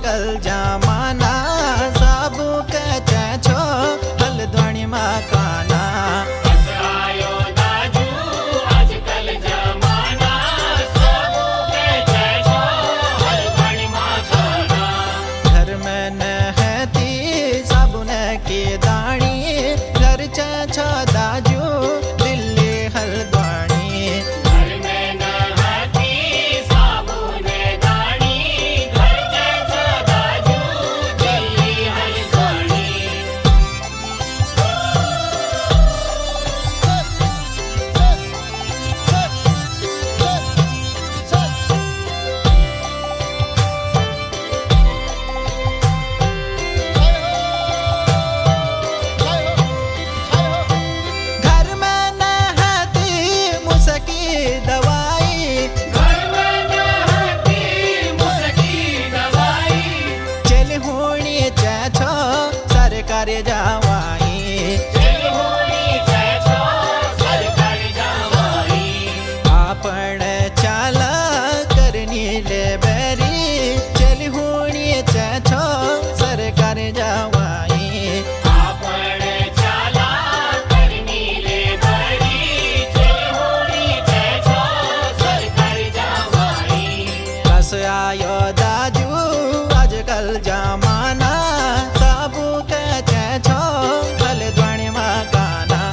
आजकल जमाना साबु कचे छो हलद्वाणी मकाना घर में नहती साबुन की दाणी घर छो दाजू दिल्ली हलद्वाणी सरकारी जावाई आपण चाला करनी ले बेरी चली होनी छो सरकारी जावाई कस आयो दाजू आजकल जमाना साबु कचे छो हलद्वाणी मकाना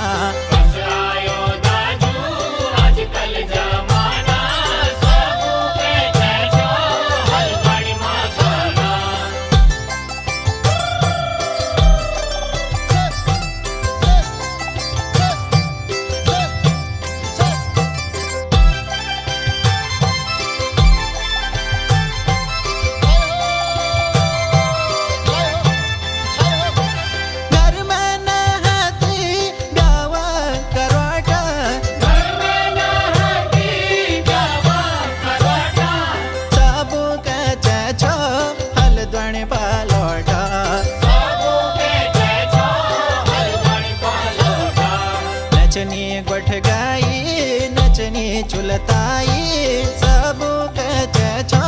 नचनी गोठ गई नचनी चुलताई सबू कचे छो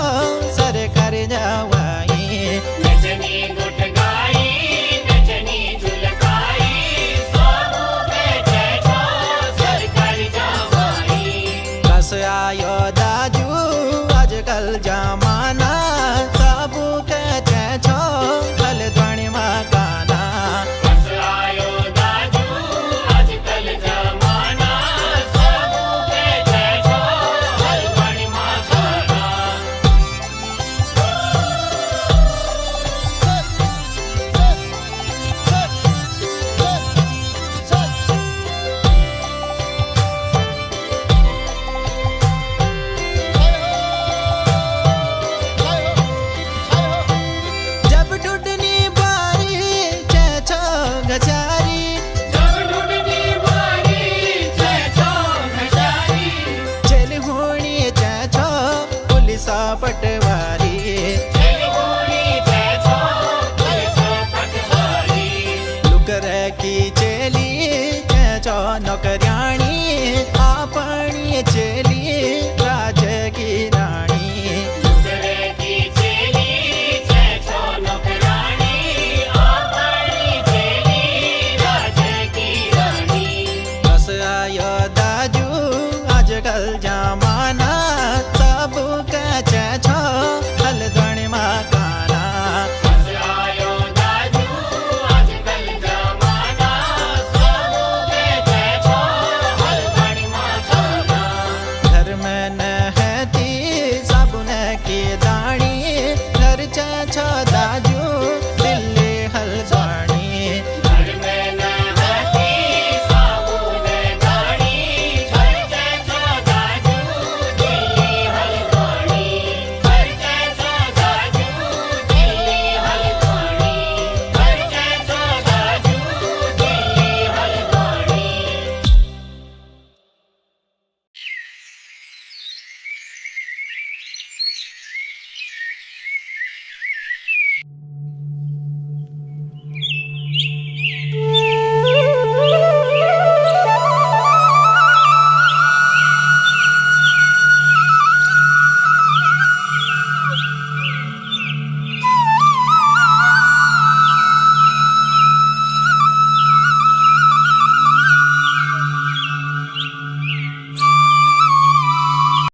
सरकारी जावाई कस आयो दाजू आजकल जमाना सबू कचे छो हलद्वाणी मकाना पटवारी लुकर की चेली छो नौकरियाणी आपणी चेली